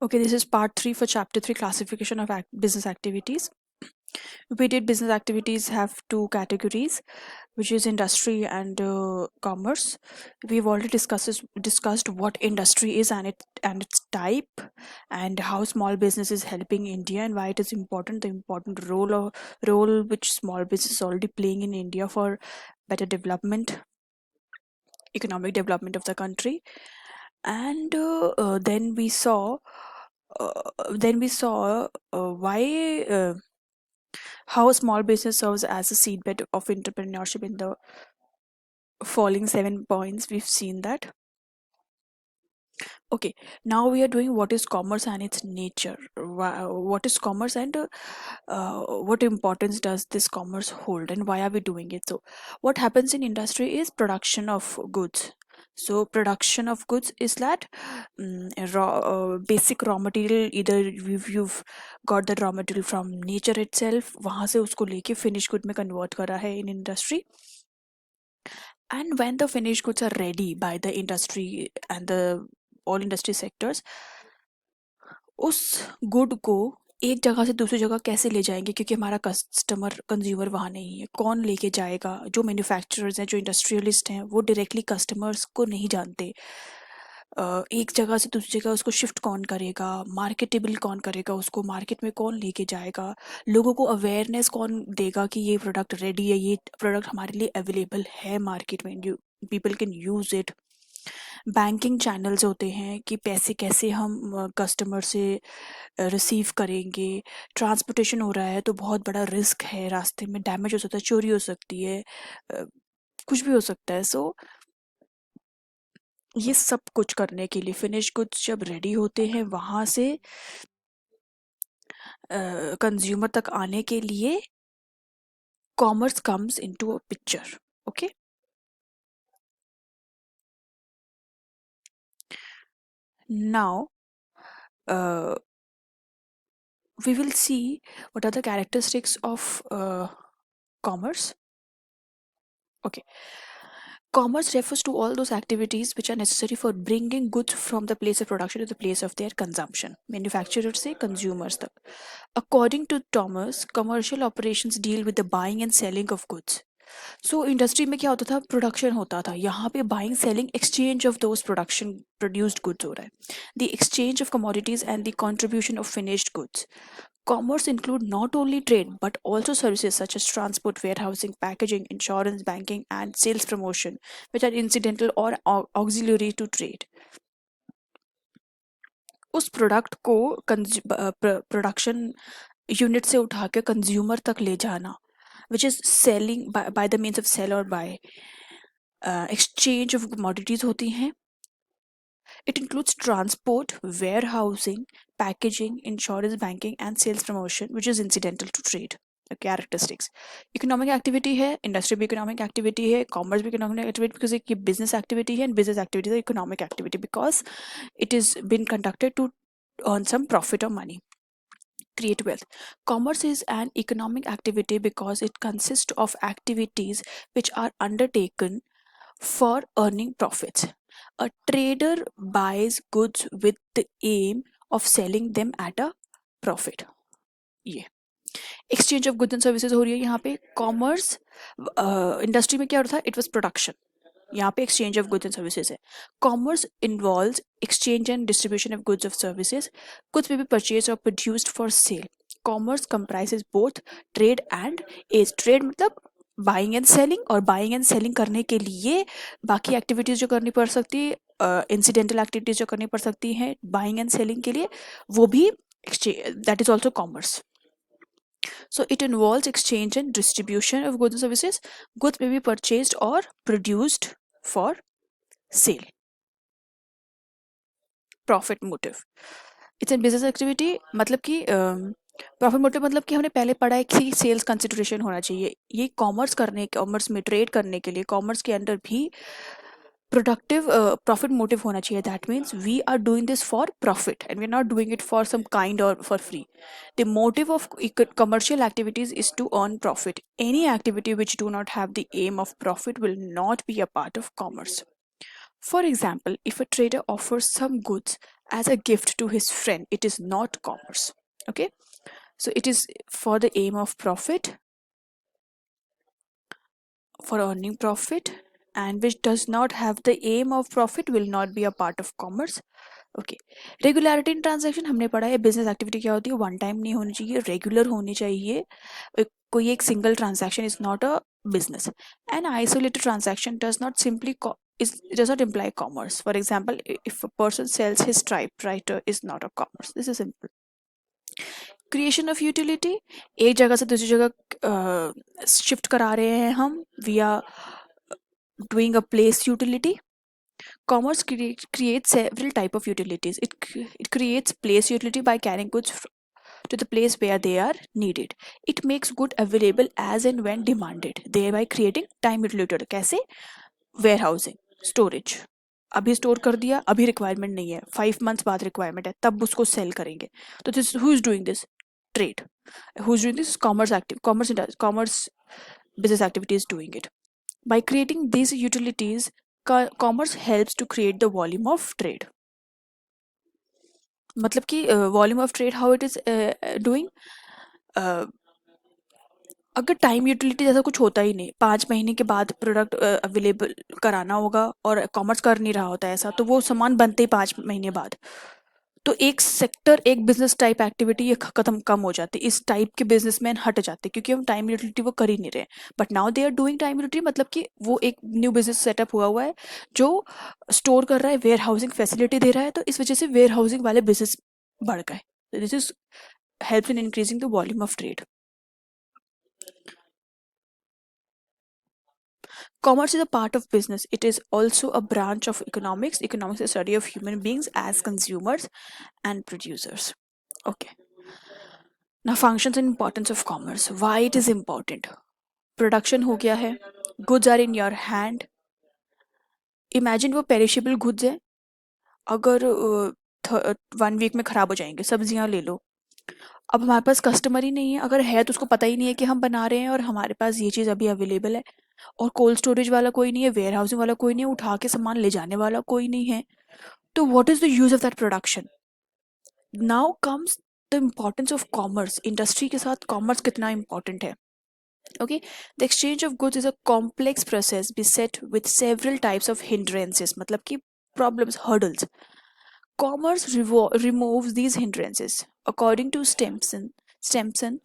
Okay, this is part 3 for chapter 3, classification of business activities. We did business activities have two categories, which is industry and commerce. We've already discussed what industry is and its type, and how small business is helping India and why it is important. The important role which small business is already playing in India for better development, economic development of the country. And then we saw why how small business serves as a seedbed of entrepreneurship. In the following 7 points we've seen that. Okay, now we are doing what is commerce and its nature. What is commerce, and what importance does this commerce hold, and why are we doing it? So what happens in industry is production of goods. So production of goods is that basic raw material, either you've got that raw material from nature itself, वहाँ से उसको लेके finish good में convert करा है in industry. And when the finished goods are ready by the industry and the all industry sectors, उस good को एक जगह से दूसरी जगह कैसे ले जाएंगे, क्योंकि हमारा कस्टमर कंज्यूमर वहाँ नहीं है, कौन लेके जाएगा? जो मैन्युफैक्चरर्स हैं, जो इंडस्ट्रियलिस्ट हैं, वो डायरेक्टली कस्टमर्स को नहीं जानते। एक जगह से दूसरी जगह उसको शिफ्ट कौन करेगा, मार्केटेबल कौन करेगा, उसको मार्केट में कौन लेके जाएगा, लोगों को अवेयरनेस कौन देगा कि ये प्रोडक्ट रेडी है, ये प्रोडक्ट हमारे लिए अवेलेबल है मार्केट में, people can use it. Banking channels होते हैं कि पैसे कैसे हम कस्टमर से रिसीव करेंगे। ट्रांसपोर्टेशन हो रहा है तो बहुत बड़ा रिस्क है, रास्ते में डैमेज हो सकता है, चोरी हो सकती है, कुछ भी हो सकता है। सो ये सब कुछ करने के लिए फिनिश गुड्स जब रेडी होते हैं, वहाँ से कंज्यूमर तक आने के लिए commerce comes into a picture. Okay, now we will see what are the characteristics of commerce. Okay, commerce refers to all those activities which are necessary for bringing goods from the place of production to the place of their consumption, manufacturers से consumers तक. According to Thomas, commercial operations deal with the buying and selling of goods. So industry में क्या होता था? Production होता था, यहाँ पे buying selling exchange of those production produced goods हो रहा है, the exchange of commodities and the contribution of finished goods. Commerce include not only trade but also services such as transport, warehousing, packaging, insurance, banking, and sales promotion, which are incidental or auxiliary to trade. उस product को production unit से उठा के consumer तक ले जाना, which is selling by the means of sell or buy. Exchange of commodities होती हैं. It includes transport, warehousing, packaging, insurance, banking, and sales promotion, which is incidental to trade. The characteristics. Economic activity है, industry भी economic activity है, commerce भी economic activity, because ये business activity है, and business activity is economic activity because it is been conducted to earn some profit or money, create wealth. Commerce is an economic activity because it consists of activities which are undertaken for earning profits. A trader buys goods with the aim of selling them at a profit. ये exchange of goods and services हो रही है यहाँ पे. Commerce industry में क्या हो रहा था? It was production. यहाँ पे exchange of goods and services है. Commerce involves exchange and distribution of goods of services. Goods में भी परचेज और produced for sale. Commerce comprises both trade and aids. Trade मतलब बाइंग एंड सेलिंग, और buying and selling करने के लिए बाकी एक्टिविटीज जो करनी पड़ सकती है, इंसिडेंटल एक्टिविटीज जो करनी पड़ सकती हैं बाइंग एंड सेलिंग के लिए, वो भी exchange, that is also commerce. So it involves exchange and distribution of goods and services. Goods may be purchased or produced for sale. Profit motive. It's a business activity. मतलब कि profit motive मतलब कि हमने पहले पढ़ा है कि sales consideration होना चाहिए. ये कॉमर्स में ट्रेड करने के लिए कॉमर्स के अंदर भी प्रोडक्टिव प्रॉफिट मोटिव होना चाहिए. That means we are doing this for profit and we are not doing it for some kind or for free. The motive of commercial activities is to earn profit. Any activity which do not have the aim of profit will not be a part of commerce. For example, if a trader offers some goods as a gift to his friend, it is not commerce. Okay, so it is for the aim of profit, for earning profit, and which does not have the aim of profit will not be a part of commerce. Okay, regularity in transaction हमने पढ़ा है, business activity क्या होती है, one time नहीं होनी चाहिए, regular होनी चाहिए। कोई एक single transaction is not a business. An isolated transaction does not simply does not imply commerce. For example, if a person sells his typewriter is not a commerce. This is simple. Creation of utility, एक जगह से दूसरी जगह shift करा रहे हैं हम, we are doing a place utility. Commerce creates several type of utilities. It creates place utility by carrying goods to the place where they are needed. It makes good available as and when demanded, thereby creating time utility. कैसे? Warehousing, storage. अभी store कर दिया, अभी requirement नहीं है, 5 months बाद requirement है, तब उसको सेल करेंगे। तो this who is doing this? Trade. Who is doing this? Commerce business activity is doing it. By creating these utilities, commerce helps to create the volume of trade. मतलब कि volume of trade how it is doing, अगर time utility जैसा कुछ होता ही नहीं, 5 महीने के बाद प्रोडक्ट अवेलेबल कराना होगा और कॉमर्स कर नहीं रहा होता है ऐसा, तो वो सामान बनते ही 5 महीने बाद, तो एक सेक्टर, एक बिजनेस टाइप एक्टिविटी ये खत्म कम हो जाती है, इस टाइप के बिजनेसमैन हट जाते क्योंकि हम टाइम यूटिलिटी वो कर ही नहीं रहे। But now they are doing time utility, मतलब कि वो एक न्यू बिजनेस सेटअप हुआ है जो स्टोर कर रहा है, वेयर हाउसिंग फैसिलिटी दे रहा है, तो इस वजह से वेयर हाउसिंग वाले बिजनेस बढ़ गए। This is help in increasing the volume of trade. Commerce is a part of business. It is also a branch of economics. Economics is the study of human beings as consumers and producers. Okay. Now, functions and importance of commerce. Why it is important? Production हो गया है. Goods are in your hand. Imagine वो perishable goods है. अगर 1 week में खराब हो जाएंगे, सब्जियां ले लो. अब हमारे पास कस्टमर ही नहीं है, अगर है तो उसको पता ही नहीं है कि हम बना रहे हैं और हमारे पास ये चीज़ अभी अवेलेबल है, और कोल्ड स्टोरेज वाला कोई नहीं है, वेयर हाउसिंग वाला कोई नहीं है, उठा के सामान ले जाने वाला कोई नहीं है, तो what is the use of that production? Now comes the importance of commerce. Industry के साथ कॉमर्स कितना इंपॉर्टेंट है. Okay, the exchange of goods is a complex process beset with several types of hindrances, मतलब कि problems, hurdles. Commerce removes these hindrances. According to Stimson,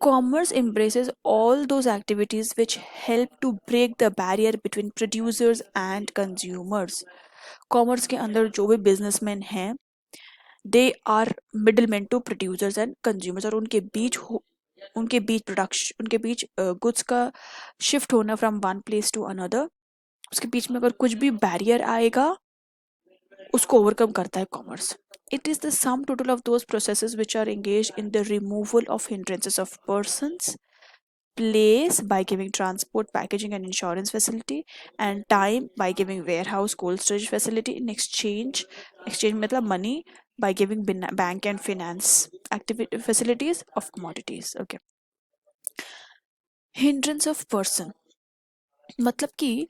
commerce embraces all those activities which help to break the barrier between producers and consumers. Commerce के अंदर जो भी businessmen हैं, they are middlemen to producers and consumers, और उनके बीच production, उनके बीच गुड्स का शिफ्ट होना from one place to another, उसके बीच में अगर कुछ भी बैरियर आएगा उसको ओवरकम करता है commerce. It is the sum total of those processes which are engage in the removal of hindrances of persons, place by giving transport, packaging and insurance facility, and time by giving warehouse, cold storage facility. In exchange मतलब money by giving bank and finance activity facilities of commodities. Okay. Hindrance of person, मतलब कि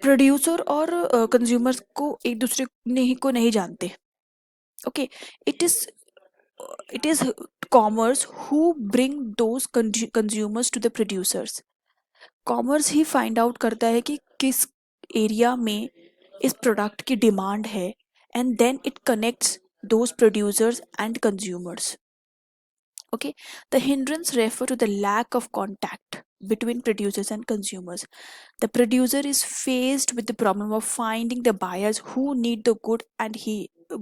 producer और consumers को एक दूसरे को नहीं जानते. Okay, it is commerce who bring those consumers to the producers. Commerce he find out करता है कि किस एरिया में इस प्रोडक्ट की डिमांड है, and then it connects those producers and consumers. Okay, the hindrance refer to the lack of contact between producers and consumers. The producer is faced with the problem of finding the buyers who need the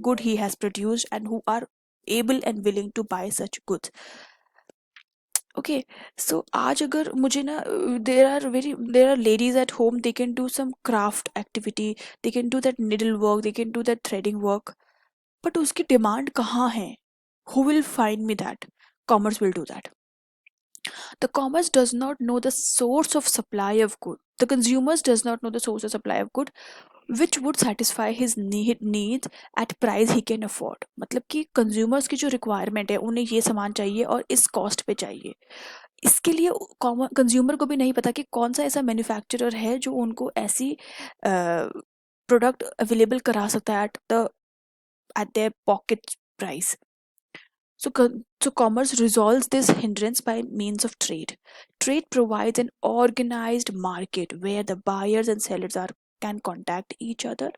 good he has produced and who are able and willing to buy such goods. Okay, so आज अगर मुझे ना, there are ladies at home, they can do some craft activity, they can do that needle work, they can do that threading work, but उसकी demand कहाँ है? Who will find me that? Commerce will do that. The commerce does not know the source of supply of good. The consumers does not know the source of supply of good which would satisfy his needs at price he can afford. मतलब कि consumers की जो requirement है, उन्हें ये सामान चाहिए और इस cost पे चाहिए. इसके लिए कंज्यूमर को भी नहीं पता कि कौन सा ऐसा मैन्युफैक्चरर है जो उनको ऐसी प्रोडक्ट अवेलेबल करा सकता है at their pocket price. So commerce resolves this hindrance by means of trade. Trade provides an organized market where the buyers and sellers are can contact each other.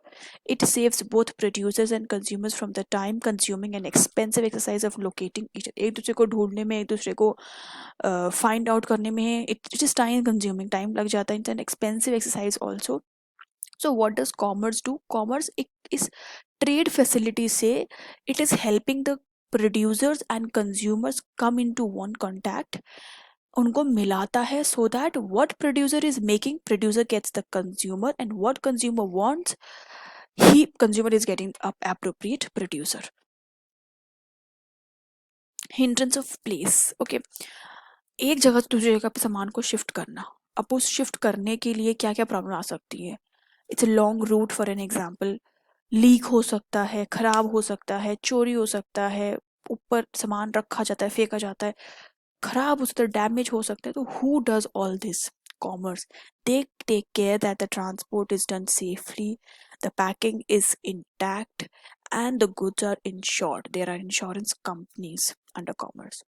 It saves both producers and consumers from the time consuming and expensive exercise of locating each other. एक दूसरे को ढूंढने में, एक दूसरे को find out करने में, it is time consuming, time लग जाता है. It's an expensive exercise also. So what does commerce do? Commerce is trade facility say it is helping the producers and consumers come into one contact, उनको मिलाता है, so that what producer is making, producer gets the consumer, and what consumer wants, consumer is getting appropriate producer. Hindrance of place. Okay, एक जगह से दूसरी जगह पे सामान को शिफ्ट करना. अब उस शिफ्ट करने के लिए क्या क्या प्रॉब्लम आ सकती है? It's a long route. For an example, leak हो सकता है, खराब हो सकता है, चोरी हो सकता है, ऊपर सामान रखा जाता है, फेंका जाता है, खराब हो सकता है, डैमेज हो सकता है. तो who does all this? Commerce. They take care that the transport is done safely, the packing is intact, and the goods are insured. There are insurance companies under commerce.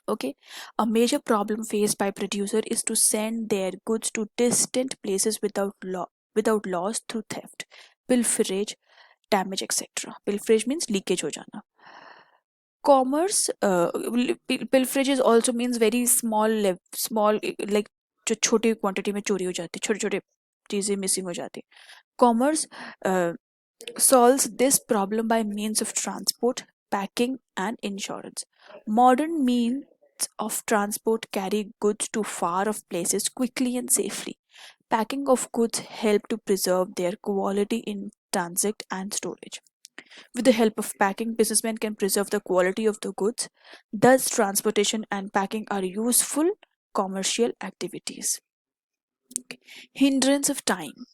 Okay, a major problem faced by producer is to send their goods to distant places without loss through theft, pilferage, damage, etc. Pilferage means leakage हो जाना. Commerce, pilferage is also means very small, like जो छोटी quantity में चोरी हो जाती, छोटे छोटे चीजें मिसिंग हो जाती. Commerce solves this problem by means of transport, packing, and insurance. Modern means of transport carry goods to far off places quickly and safely. Packing of goods help to preserve their quality in transit and storage. With the help of packing, businessmen can preserve the quality of the goods. Thus, transportation and packing are useful commercial activities. Hindrance of time.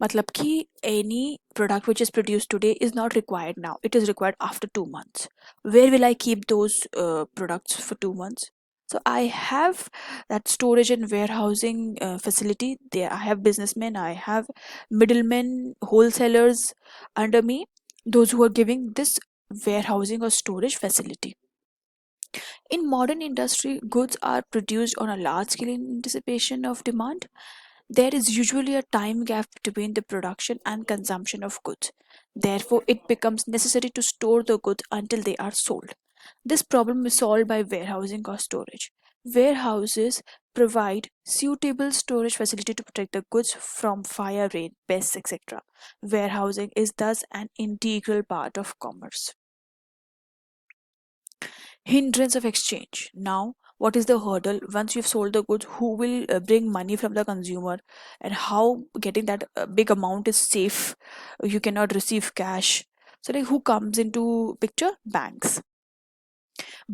मतलब कि any product which is produced today is not required now. It is required after 2 months. Where will I keep those products for 2 months? So I have that storage and warehousing facility. There I have businessmen, I have middlemen, wholesalers under me, those who are giving this warehousing or storage facility. In modern industry, goods are produced on a large scale in anticipation of demand. There is usually a time gap between the production and consumption of goods. Therefore, it becomes necessary to store the goods until they are sold. This problem is solved by warehousing or storage. Warehouses provide suitable storage facility to protect the goods from fire, rain, pests, etc. Warehousing is thus an integral part of commerce. Hindrance of exchange. Now, what is the hurdle? Once you've sold the goods, who will bring money from the consumer, and how getting that big amount is safe? You cannot receive cash. So, like, who comes into picture? Banks.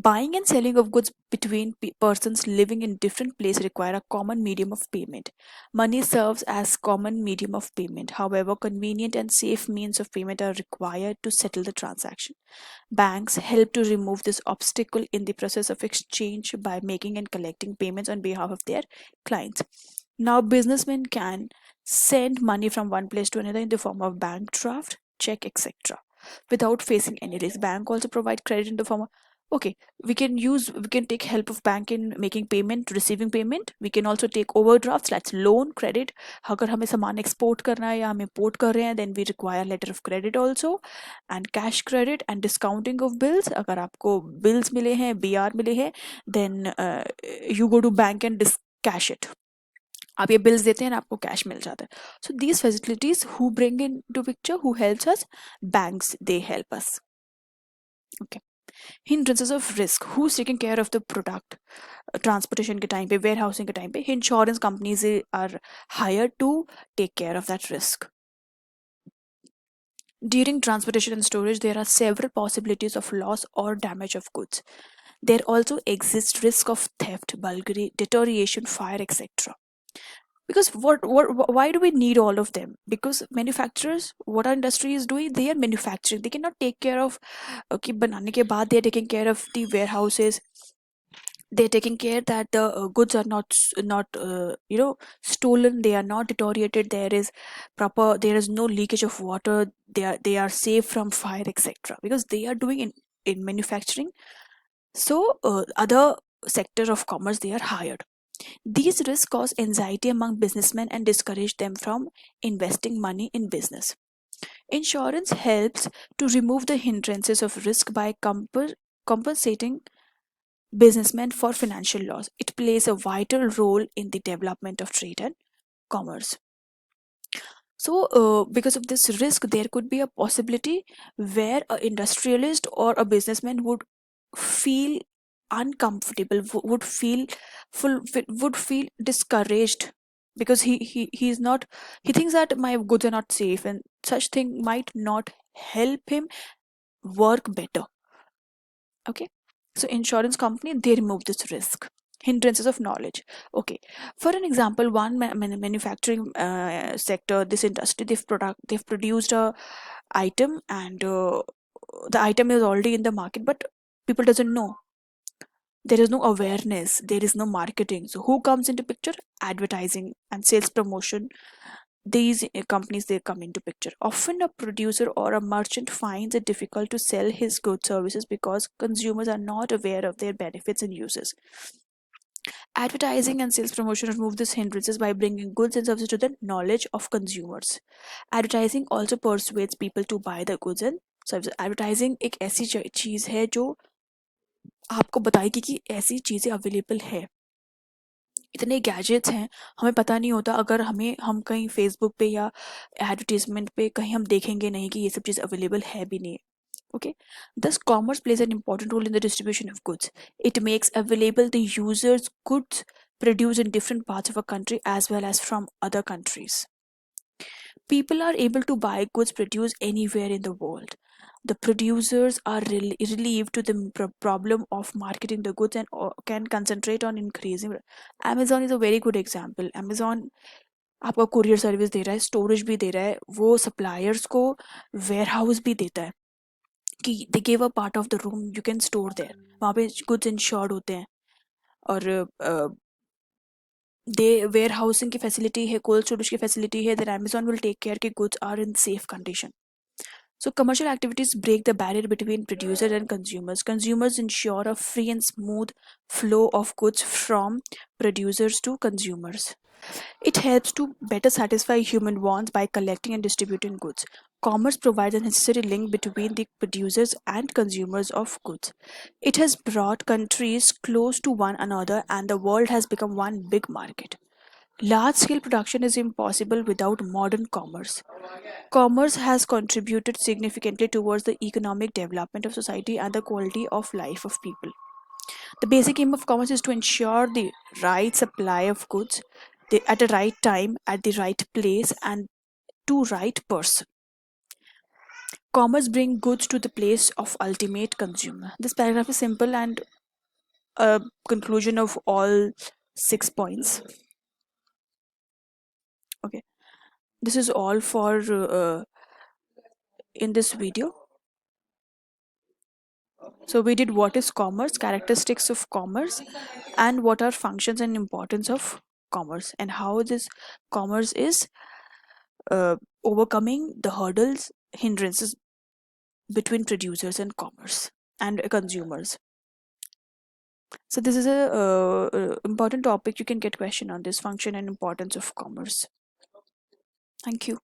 Buying and selling of goods between persons living in different places require a common medium of payment. Money serves as common medium of payment. However, convenient and safe means of payment are required to settle the transaction. Banks help to remove this obstacle in the process of exchange by making and collecting payments on behalf of their clients. Now, businessmen can send money from one place to another in the form of bank draft, check, etc. without facing any risk. Bank also provide credit in the form of, okay, we can take help of bank in making payment, receiving payment. We can also take overdrafts, that's loan, credit. अगर हमें सामान export करना है या हम import कर रहे हैं, then we require letter of credit also, and cash credit and discounting of bills. अगर आपको bills मिले हैं, BR मिले हैं, then you go to bank and cash it. आप ये bills देते हैं और आपको cash मिल जाता है. So these facilities, who bring into picture, who helps us? Banks, they help us. Okay. Hindrances of risk. Who's taking care of the product? Transportation के time पे, warehousing के time पे, insurance companies are hired to take care of that risk. During transportation and storage, there are several possibilities of loss or damage of goods. There also exists risk of theft, bulky, deterioration, fire, etc. Because why do we need all of them? Because manufacturers, what our industry is doing, they are manufacturing. They cannot take care of कि बनाने के बाद they are taking care of the warehouses, they're taking care that the goods are not stolen, they are not deteriorated, there is no leakage of water, they are safe from fire, etc., because they are doing in manufacturing. So other sector of commerce, they are hired. These risks cause anxiety among businessmen and discourage them from investing money in business. Insurance helps to remove the hindrances of risk by compensating businessmen for financial loss. It plays a vital role in the development of trade and commerce. So, because of this risk, there could be a possibility where an industrialist or a businessman would feel uncomfortable, would feel discouraged, because he is not, he thinks that my goods are not safe, and such thing might not help him work better. Okay, so insurance company, they remove this risk. Hindrances of knowledge. Okay, for an example, one manufacturing sector, this industry, they've produced a item, and the item is already in the market, but people doesn't know, there is no awareness, there is no marketing. So who comes into picture? Advertising and sales promotion. These companies, they come into picture. Often a producer or a merchant finds it difficult to sell his goods services because consumers are not aware of their benefits and uses. Advertising and sales promotion remove these hindrances by bringing goods and services to the knowledge of consumers. Advertising also persuades people to buy the goods and services. Advertising एक ऐसी चीज है जो आपको बताएगी कि ऐसी चीजें अवेलेबल है। इतने गैजेट्स हैं, हमें पता नहीं होता, अगर हम कहीं फेसबुक पे या एडवर्टीजमेंट पे कहीं हम देखेंगे नहीं कि ये सब चीज़ अवेलेबल है भी नहीं। Okay, thus commerce plays an important role in the distribution of goods. It makes available the users goods produced in different parts of a country as well as from other countries. People are able to buy goods produced anywhere in the world. The producers are relieved to the problem of marketing the goods and can concentrate on increasing. Amazon is a very good example. Amazon आपका courier service दे रहा है, storage भी दे रहा है, वो suppliers को ware house भी देता है कि they give a part of the room you can store there, वहाँ पे गुड्स इंश्योर्ड होते हैं, और दे वेयर हाउसिंग की फैसिलिटी है, कोल्ड स्टोरेज की फैसिलिटी है, then Amazon will take care कि goods are in safe condition. So commercial activities break the barrier between producers and consumers. Consumers ensure a free and smooth flow of goods from producers to consumers. It helps to better satisfy human wants by collecting and distributing goods. Commerce provides a necessary link between the producers and consumers of goods. It has brought countries close to one another, and the world has become one big market. Large scale production is impossible without modern commerce. Commerce has contributed significantly towards the economic development of society and the quality of life of people. The basic aim of commerce is to ensure the right supply of goods at the right time, at the right place, and to right person. Commerce brings goods to the place of ultimate consumer. This paragraph is simple and a conclusion of all 6 points. Okay, this is all for in this video. So we did what is commerce, characteristics of commerce, and what are functions and importance of commerce, and how this commerce is overcoming the hurdles, hindrances between producers and commerce and consumers. So this is a important topic. You can get question on this function and importance of commerce. Thank you.